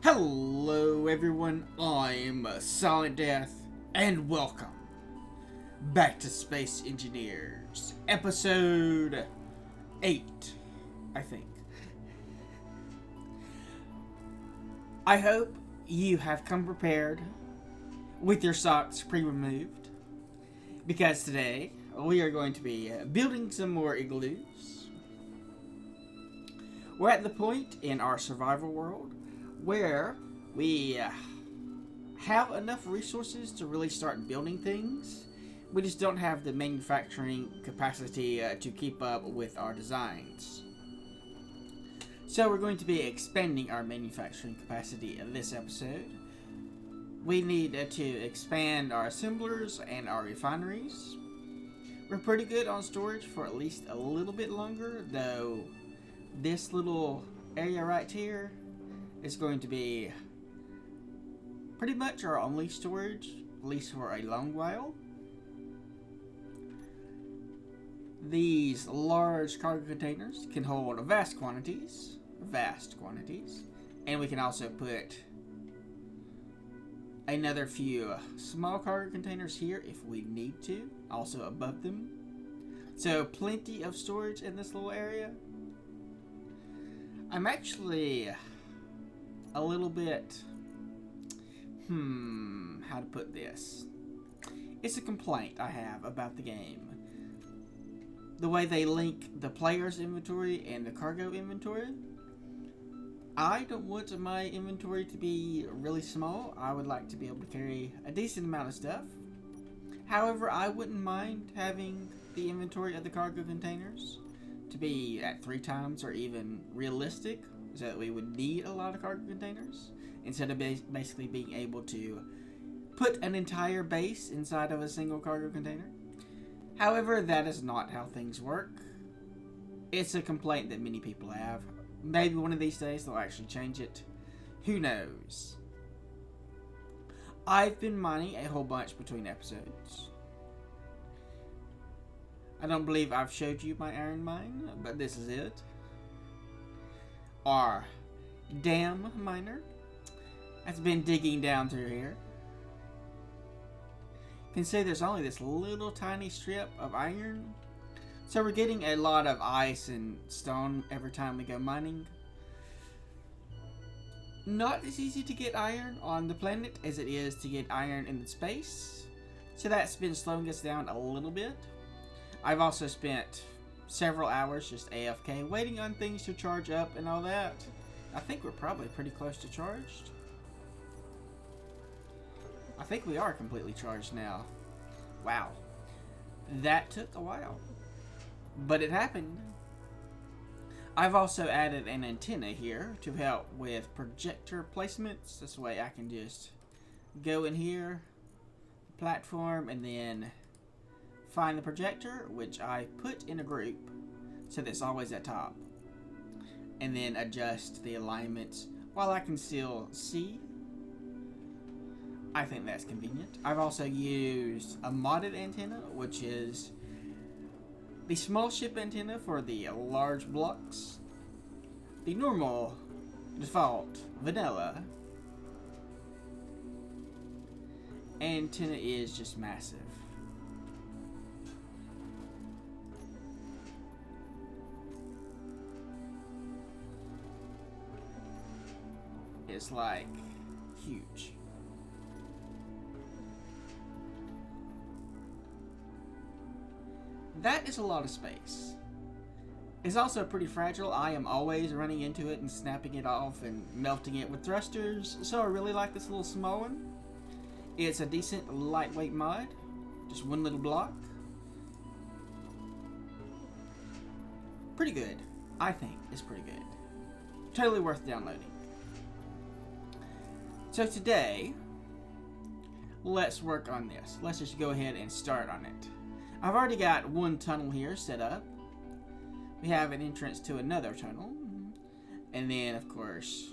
Hello everyone, I'm silentdeth, and welcome back to Space Engineers, episode 8, I think. I hope you have come prepared with your socks pre-removed, because today we are going to be building some more igloos. We're at the point in our survival world where we have enough resources to really start building things. We just don't have the manufacturing capacity to keep up with our designs. So we're going to be expanding our manufacturing capacity in this episode. We need to expand our assemblers and our refineries. We're pretty good on storage for at least a little bit longer, though this little area right here is going to be pretty much our only storage, at least for a long while. These large cargo containers can hold vast quantities, and we can also put another few small cargo containers here if we need to, also above them. So plenty of storage in this little area. I'm actually a little bit, how to put this? It's a complaint I have about the game. The way they link the player's inventory and the cargo inventory. I don't want my inventory to be really small. I would like to be able to carry a decent amount of stuff. However, I wouldn't mind having the inventory of the cargo containers to be at 3 times or even realistic, so that we would need a lot of cargo containers instead of basically being able to put an entire base inside of a single cargo container. However, that is not how things work. It's a complaint that many people have. Maybe one of these days they'll actually change it. Who knows? I've been mining a whole bunch between episodes. I don't believe I've showed you my iron mine, but this is it. Our dam miner has been digging down through here. You can see there's only this little tiny strip of iron. So we're getting a lot of ice and stone every time we go mining. Not as easy to get iron on the planet as it is to get iron in space. So that's been slowing us down a little bit. I've also spent several hours just AFK waiting on things to charge up and all that. I think we're probably pretty close to charged. I think we are completely charged now. Wow. That took a while. But it happened. I've also added an antenna here to help with projector placements. This way I can just go in here, platform, and then find the projector, which I put in a group so that it's always at top, and then adjust the alignments while I can still see. I think that's convenient. I've also used a modded antenna, which is the small ship antenna for the large blocks. The normal, default, vanilla antenna is just massive. It's like huge. That is a lot of space. It's also pretty fragile. I am always running into it and snapping it off and melting it with thrusters, so I really like this little small one. It's a decent lightweight mod. Just one little block. Pretty good. I think it's pretty good. Totally worth downloading. So today, let's work on this. Let's just go ahead and start on it. I've already got one tunnel here set up. We have an entrance to another tunnel. And then, of course,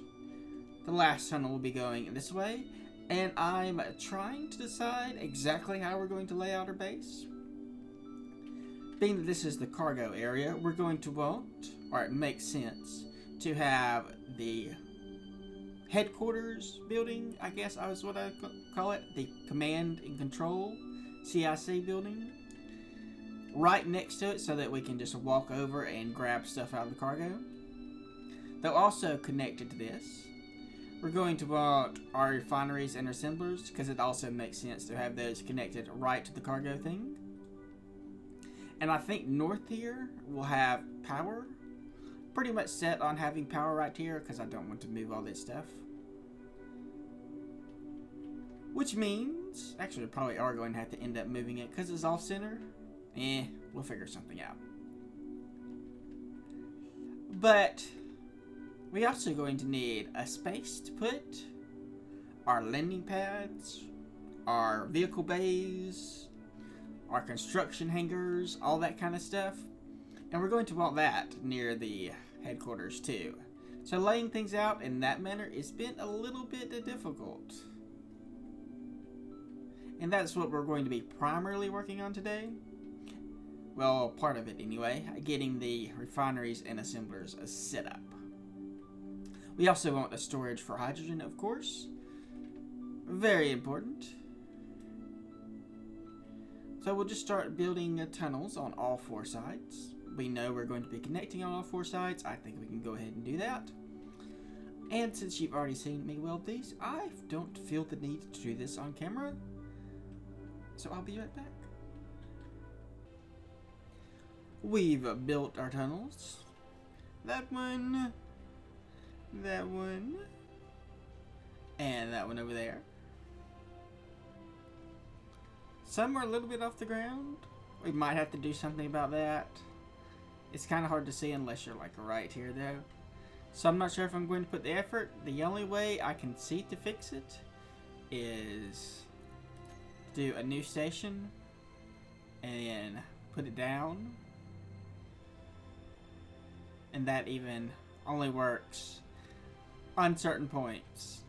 the last tunnel will be going this way. And I'm trying to decide exactly how we're going to lay out our base. Being that this is the cargo area, we're going to want, or it makes sense, to have the headquarters building, I guess is what I call it. The command and control CIC building. Right next to it so that we can just walk over and grab stuff out of the cargo. Though also connected to this, we're going to want our refineries and assemblers because it also makes sense to have those connected right to the cargo thing. And I think north here will have power. Pretty much set on having power right here because I don't want to move all this stuff. Which means, actually we probably are going to have to end up moving it because it's off center. We'll figure something out. But we're also going to need a space to put our landing pads, our vehicle bays, our construction hangars, all that kind of stuff. And we're going to want that near the headquarters too. So laying things out in that manner has been a little bit difficult. And that's what we're going to be primarily working on today. Well, part of it anyway, getting the refineries and assemblers set up. We also want a storage for hydrogen, of course. Very important. So we'll just start building tunnels on all 4 sides. We know we're going to be connecting on all 4 sides. I think we can go ahead and do that. And since you've already seen me weld these, I don't feel the need to do this on camera. So I'll be right back. We've built our tunnels. That one, and that one over there. Some are a little bit off the ground. We might have to do something about that. It's kind of hard to see unless you're like right here though. So I'm not sure if I'm going to put the effort. The only way I can see to fix it is do a new station and then put it down. And that even only works on certain points.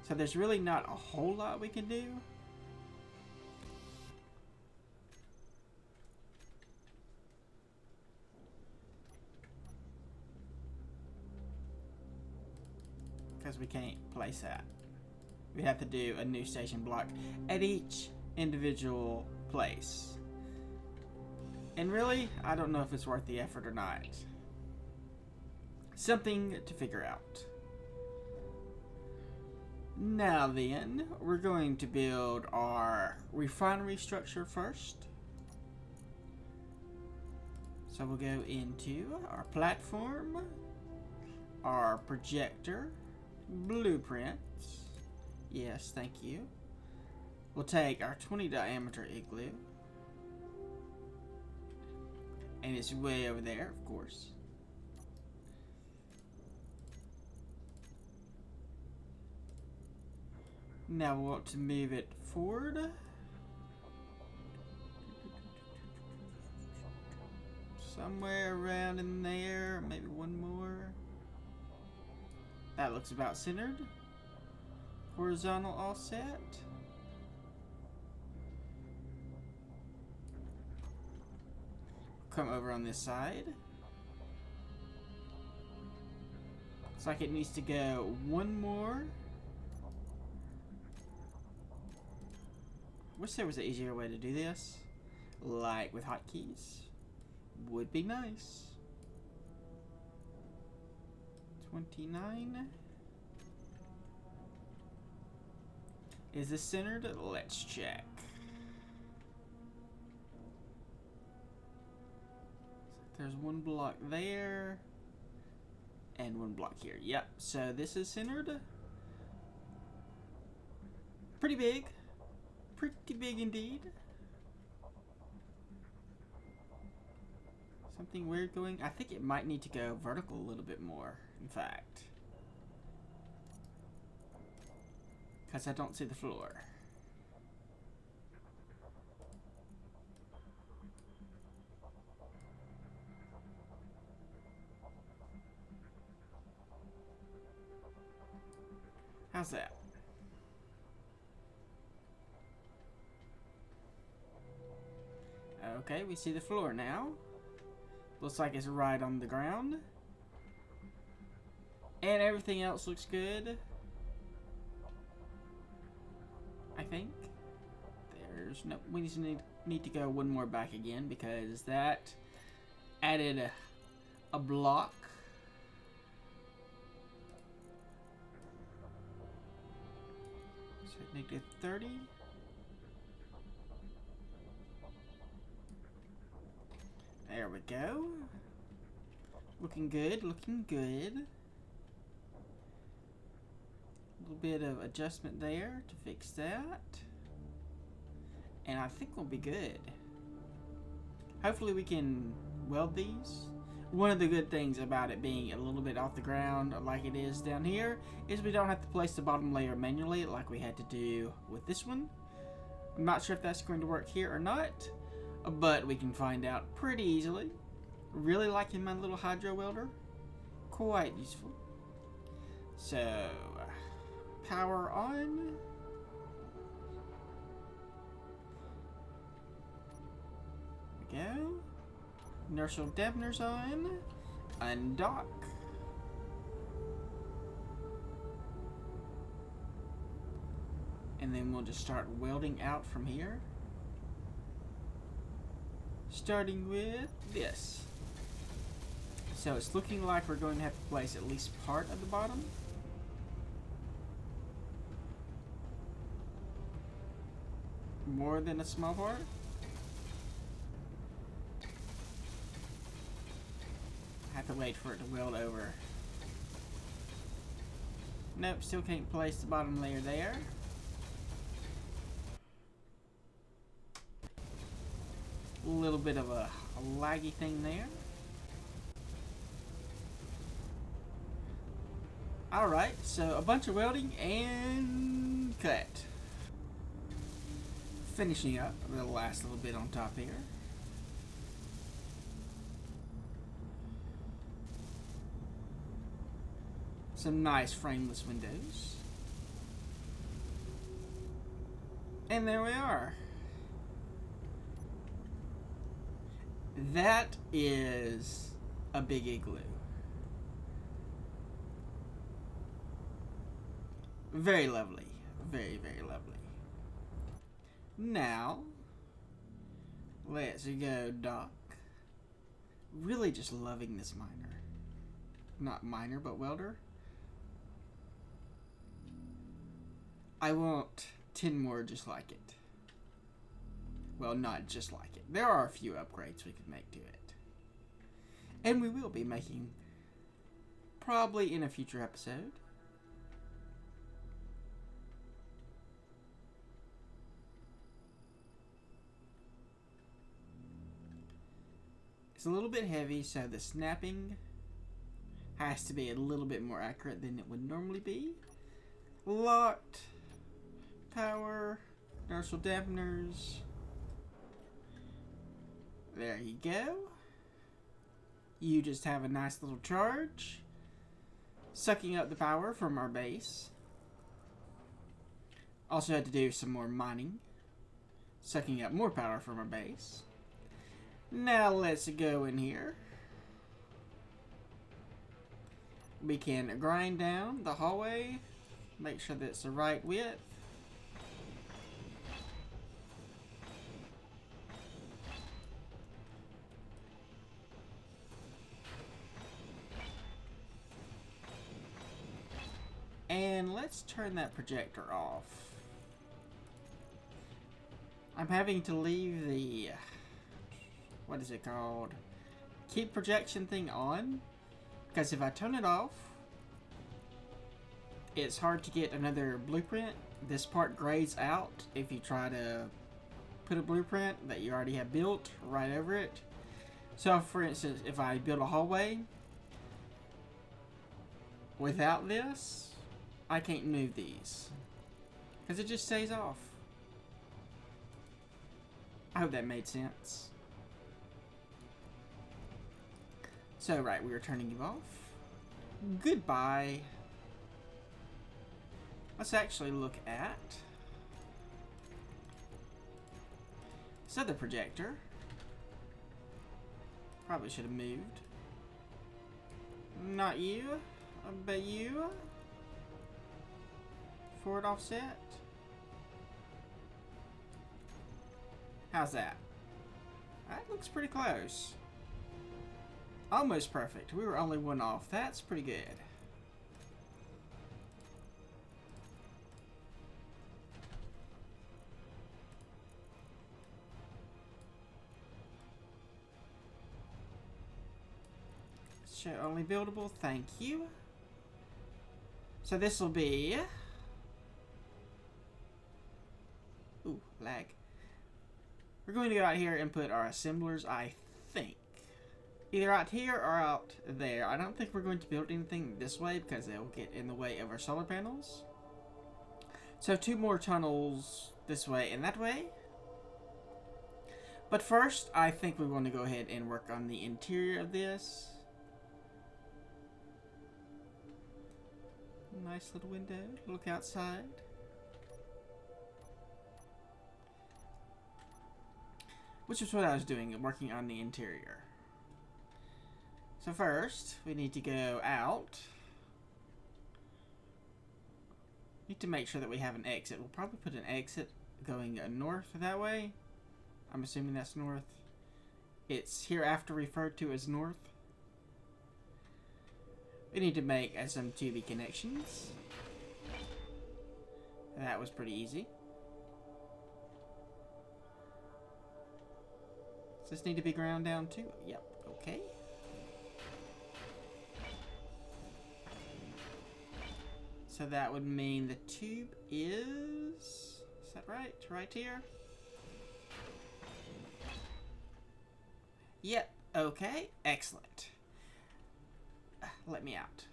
So there's really not a whole lot we can do. Because we can't place that. We have to do a new station block at each individual place. And really, I don't know if it's worth the effort or not. Something to figure out. Now then, we're going to build our refinery structure first. So we'll go into our platform, our projector, blueprints. Yes, thank you. We'll take our 20 diameter igloo. And it's way over there, of course. Now we want to move it forward. Somewhere around in there, maybe one more. That looks about centered. Horizontal offset. Come over on this side. Looks like it needs to go one more. Wish there was an easier way to do this. Like with hotkeys. Would be nice. 29. Is this centered? Let's check. There's one block there. And one block here. Yep, so this is centered. Pretty big. Pretty big indeed. Something weird going. I think it might need to go vertical a little bit more, in fact. Because I don't see the floor. How's that? Okay, we see the floor now. Looks like it's right on the ground. And everything else looks good. I think. There's no... We need to go one more back again because that added a block. So -30. There we go. Looking good, looking good. A little bit of adjustment there to fix that. And I think we'll be good. Hopefully we can weld these. One of the good things about it being a little bit off the ground like it is down here is we don't have to place the bottom layer manually like we had to do with this one. I'm not sure if that's going to work here or not, but we can find out pretty easily. Really liking my little hydro welder. Quite useful. So, power on. There we go. Inertial dampeners on. Undock. And then we'll just start welding out from here. Starting with this. So it's looking like we're going to have to place at least part of the bottom. More than a small part. I have to wait for it to weld over. Nope, still can't place the bottom layer there. A little bit of a laggy thing there. Alright, so a bunch of welding and cut. Finishing up the last little bit on top here. Some nice frameless windows. And there we are. That is a big igloo. Very lovely. Very, very lovely. Now, let's go dock. Really just loving this miner. Not miner, but welder. I want 10 more just like it. Well, not just like it. There are a few upgrades we could make to it. And we will be making probably in a future episode. It's a little bit heavy, so the snapping has to be a little bit more accurate than it would normally be. Locked. Power. Inertial dampeners. There you go. You just have a nice little charge. Sucking up the power from our base. Also had to do some more mining. Sucking up more power from our base. Now let's go in here. We can grind down the hallway. Make sure that it's the right width. And let's turn that projector off. I'm having to leave the... what is it called? Keep projection thing on. Because if I turn it off, it's hard to get another blueprint. This part grays out if you try to put a blueprint that you already have built right over it. So for instance, if I build a hallway without this, I can't move these. Because it just stays off. I hope that made sense. So, right, we are turning you off. Goodbye. Let's actually look at this other projector. Probably should have moved. Not you. Bayou. Forward offset. How's that? That looks pretty close. Almost perfect. We were only one off. That's pretty good. Show only buildable. Thank you. So this will be... Ooh, lag. We're going to go out here and put our assemblers, I think. Either out here or out there. I don't think we're going to build anything this way because they'll get in the way of our solar panels. So 2 more tunnels this way and that way. But first, I think we want to go ahead and work on the interior of this. Nice little window. Look outside. Which is what I was doing, working on the interior. So first, we need to go out. Need to make sure that we have an exit. We'll probably put an exit going north that way. I'm assuming that's north. It's hereafter referred to as north. We need to make some 2B connections. That was pretty easy. Does this need to be ground down too? Yep, okay. So that would mean the tube is that right? Right here? Yep, okay, excellent. Let me out.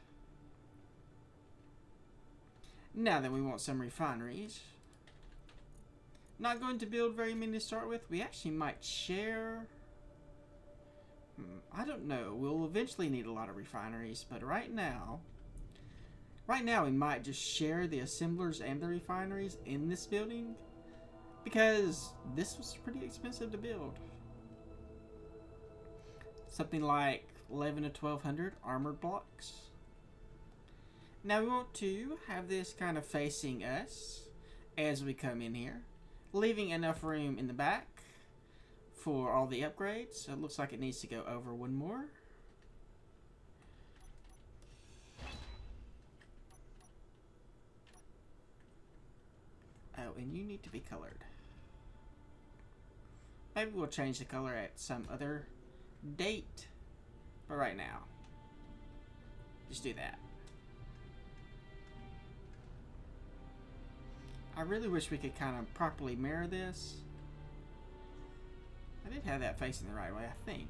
Now then, we want some refineries. Not going to build very many to start with. We actually might share. I don't know. We'll eventually need a lot of refineries, but right now we might just share the assemblers and the refineries in this building because this was pretty expensive to build. Something like 11 to 1200 armored blocks. Now we want to have this kind of facing us as we come in here, leaving enough room in the back for all the upgrades. So it looks like it needs to go over one more. Oh, and you need to be colored. Maybe we'll change the color at some other date. But right now, just do that. I really wish we could kind of properly mirror this. I did have that facing the right way, I think.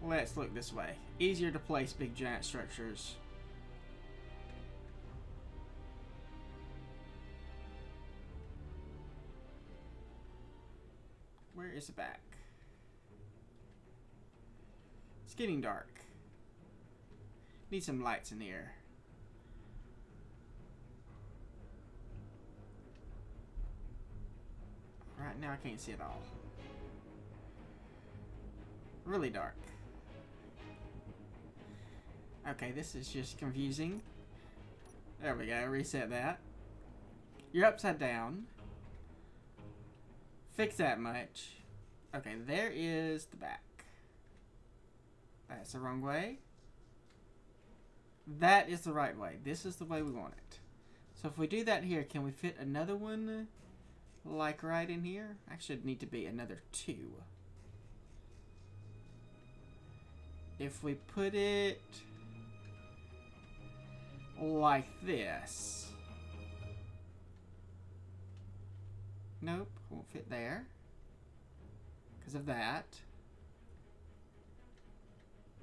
Let's look this way. Easier to place big giant structures. Where is the back? It's getting dark. Need some lights in here. Right now I can't see it all. Really dark. Okay, this is just confusing. There we go, reset that. You're upside down. Fix that much. Okay, there is the back. That's the wrong way. That is the right way. This is the way we want it. So if we do that here, can we fit another one like right in here? Actually, it'd need to be another 2. If we put it like this. Nope, won't fit there because of that.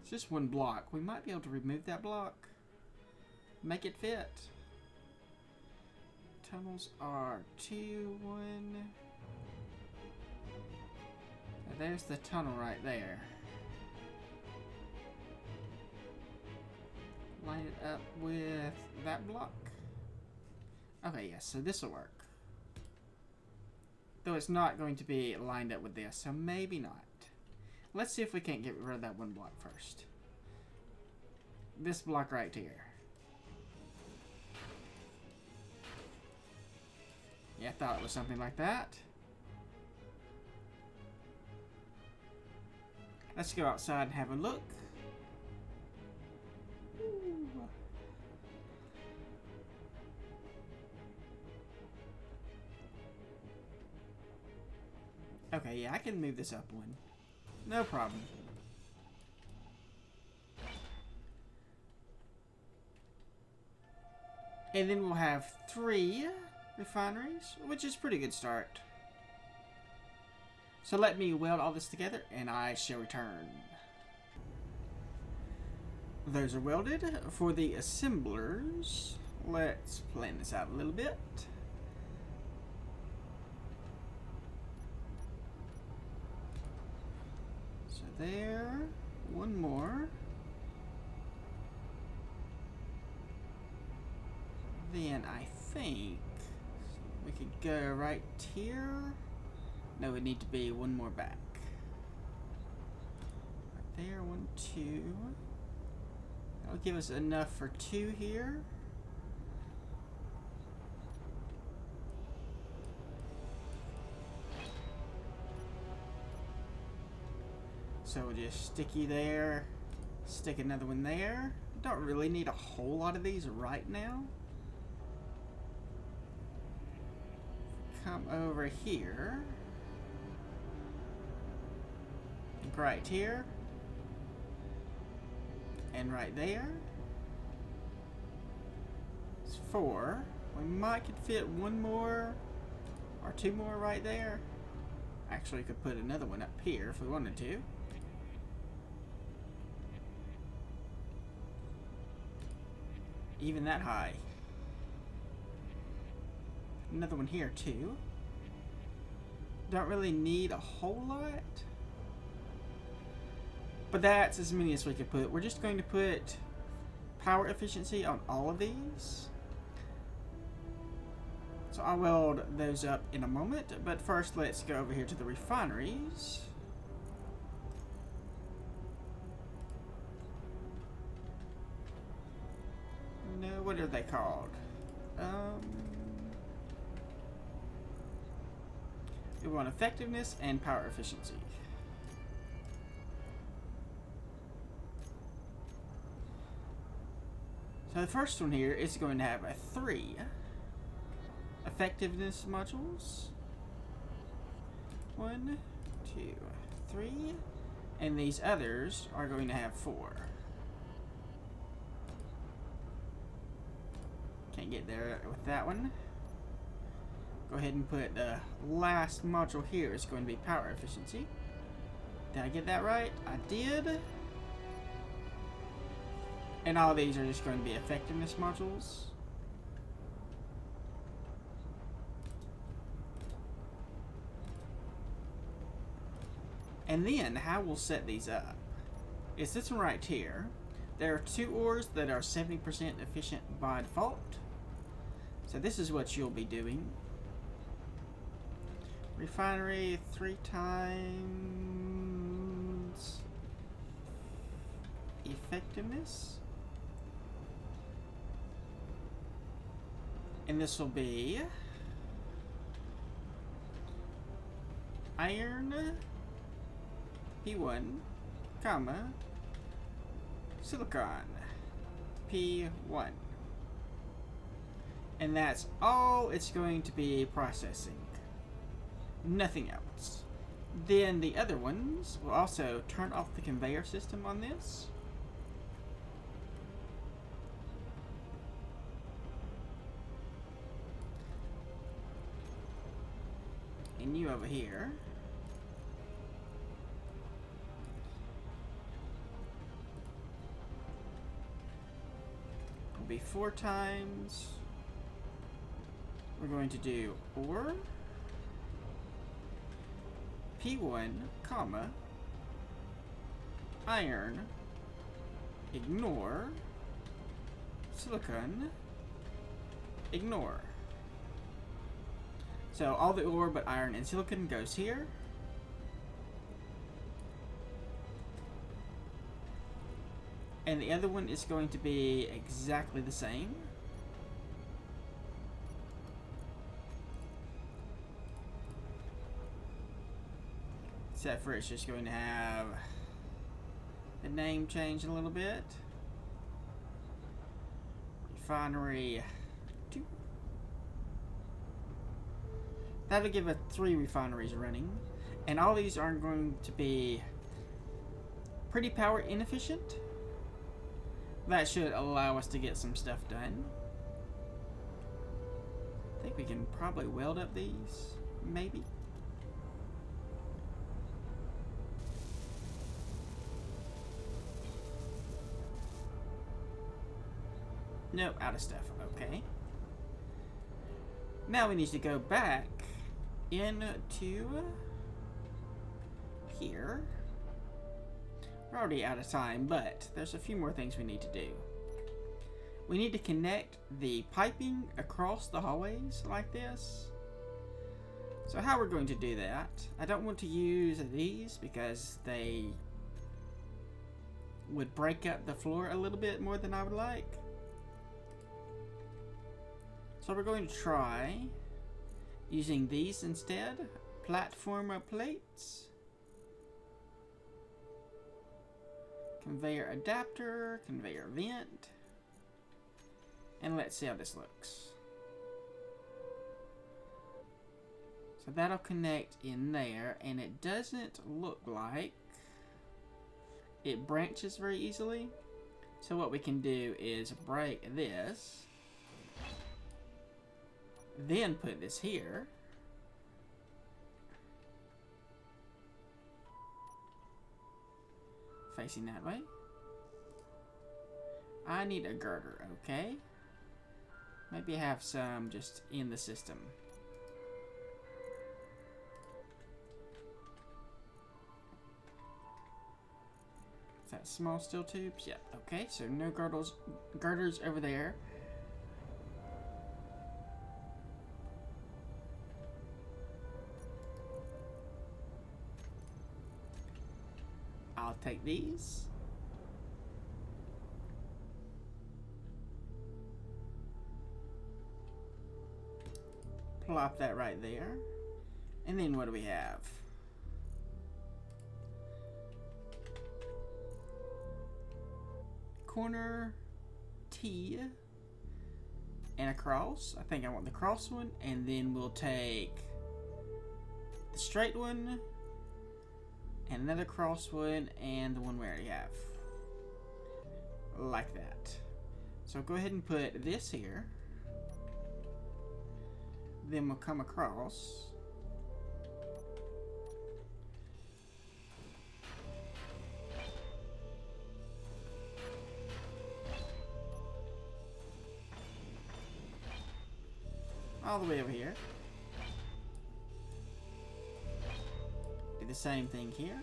It's just one block. We might be able to remove that block, make it fit. Tunnels are 2, 1. So there's the tunnel right there. Line it up with that block. Okay, yes, so this will work. Though it's not going to be lined up with this, so maybe not. Let's see if we can't get rid of that one block first. This block right here. Yeah, I thought it was something like that. Let's go outside and have a look. Ooh. Okay, yeah, I can move this up one. No problem. And then we'll have 3 refineries, which is a pretty good start. So let me weld all this together and I shall return. Those are welded. For the assemblers, let's plan this out a little bit. So there, one more. Then I think we could go right here. No, we need to be one more back. Right there, 1, 2. That'll give us enough for 2 here. So we'll just stick you there, stick another one there. Don't really need a whole lot of these right now. Come over here. Right here. And right there. It's 4. We might could fit 1 more or 2 more right there. Actually, could put another one up here if we wanted to. Even that high. Another one here too. Don't really need a whole lot. But that's as many as we could put. We're just going to put power efficiency on all of these. So I'll weld those up in a moment. But first let's go over here to the refineries. No, what are they called? We want effectiveness and power efficiency. So the first one here is going to have a 3 effectiveness modules. 1, 2, 3. And these others are going to have 4. Can't get there with that one. Go ahead and put the last module here is going to be power efficiency. Did I get that right? I did. And all these are just going to be effectiveness modules. And then how we'll set these up is this one right here. There are 2 ores that are 70% efficient by default. So this is what you'll be doing. Refinery 3 times effectiveness. And this will be iron P1, comma, silicon P1. And that's all it's going to be processing. Nothing else. Then the other ones will also turn off the conveyor system on this. And you over here. Will be 4 times. We're going to do ore P1, comma, iron, ignore, silicon, ignore. So all the ore but iron and silicon goes here. And the other one is going to be exactly the same. Except for it's just going to have the name change a little bit. Refinery 2. That'll give us 3 refineries running. And all these are going to be pretty power inefficient. That should allow us to get some stuff done. I think we can probably weld up these, maybe. No, out of stuff. Okay. Now we need to go back into here. We're already out of time, but there's a few more things we need to do. We need to connect the piping across the hallways like this. So how we're going to do that, I don't want to use these because they would break up the floor a little bit more than I would like. So we're going to try using these instead, platformer plates. Conveyor adapter, conveyor vent, and let's see how this looks. So that'll connect in there, and it doesn't look like it branches very easily. So what we can do is break this, then put this here. Facing that way. I need a girder, okay? Maybe have some just in the system. Is that small steel tubes? Yeah, okay, so no girders over there. I'll take these. Plop that right there. And then what do we have? Corner T and a cross. I think I want the cross one, and then we'll take the straight one and another cross one and the one we already have. Like that. So go ahead and put this here. Then we'll come across. All the way over here. Do the same thing here.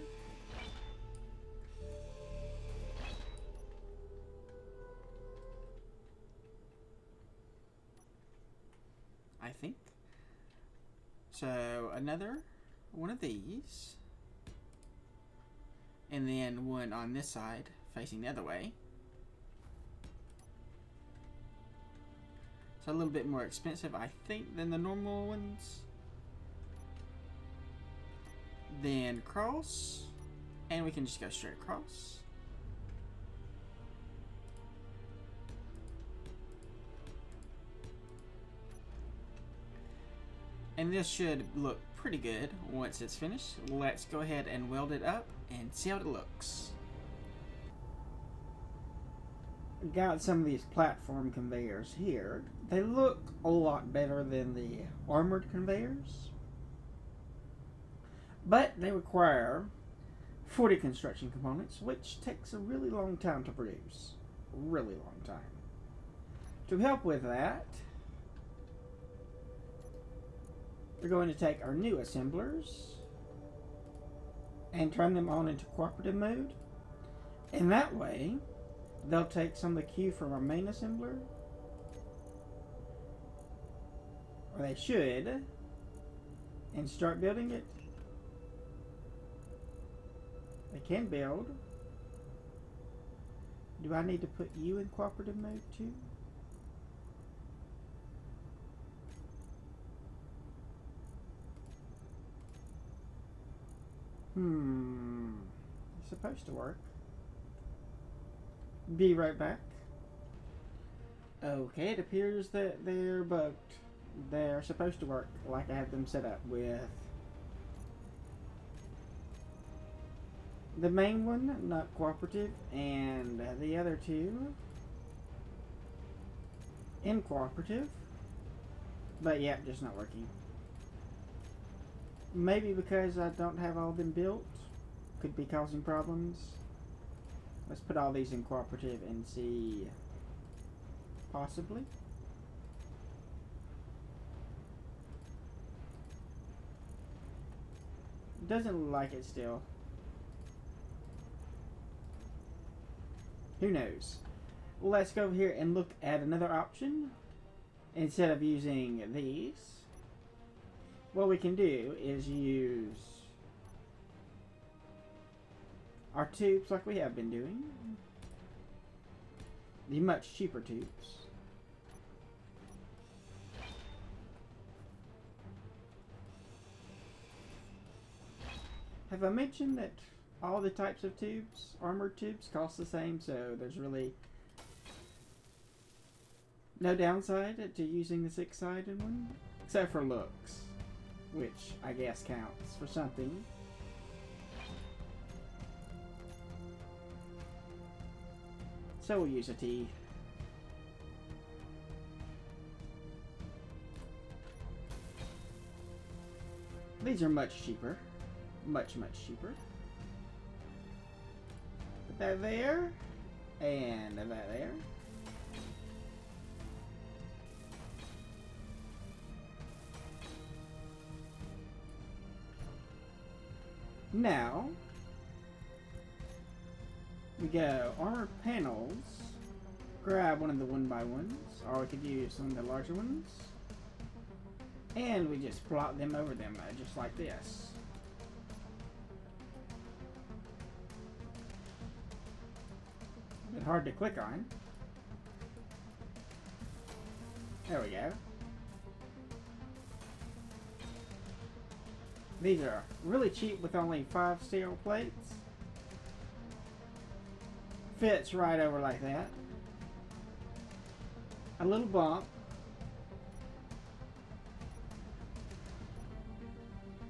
I think. So another one of these. And then one on this side facing the other way. So a little bit more expensive, I think, than the normal ones. Then cross, and we can just go straight across. And this should look pretty good once it's finished. Let's go ahead and weld it up and see how it looks. Got some of these platform conveyors here. They look a lot better than the armored conveyors, but they require 40 construction components, which takes a really long time to produce. Really long time. To help with that, we're going to take our new assemblers and turn them on into cooperative mode, and that way they'll take some of the cue from our main assembler, or they should, and start building it. They can build. Do I need to put you in cooperative mode too? It's supposed to work. Be right back. Okay, it appears that they're bugged. They're supposed to work like I have them set up with the main one, not cooperative, and the other two in cooperative. But yeah, just not working. Maybe because I don't have all of them built. Could be causing problems. Let's put all these in cooperative and see. Possibly. Doesn't look like it still. Who knows? Let's go over here and look at another option. Instead of using these, what we can do is use our tubes like we have been doing. The much cheaper tubes. Have I mentioned that all the types of tubes, armored tubes, cost the same, so there's really no downside to using the 6-sided one, except for looks, which I guess counts for something. So we'll use a T. These are much cheaper. Much cheaper. Put that there. And that there. Now, we go armor panels, grab one of the 1x1s, or we could use some of the larger ones, and we just plot them over them, just like this. A bit hard to click on. There we go. These are really cheap with only 5 steel plates. Fits right over like that. A little bump.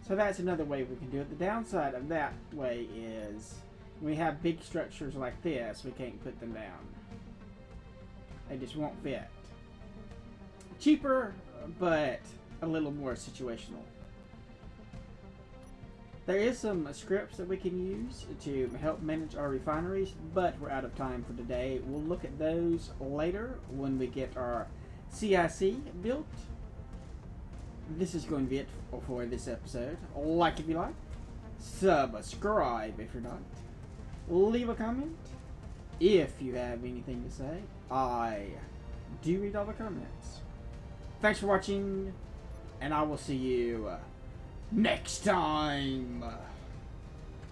So that's another way we can do it. The downside of that way is when we have big structures like this, we can't put them down. They just won't fit. Cheaper, but a little more situational. There is some scripts that we can use to help manage our refineries, but we're out of time for today. We'll look at those later when we get our CIC built. This is going to be it for this episode. Like if you like, subscribe if you're not, leave a comment if you have anything to say. I do read all the comments. Thanks for watching, and I will see you next time.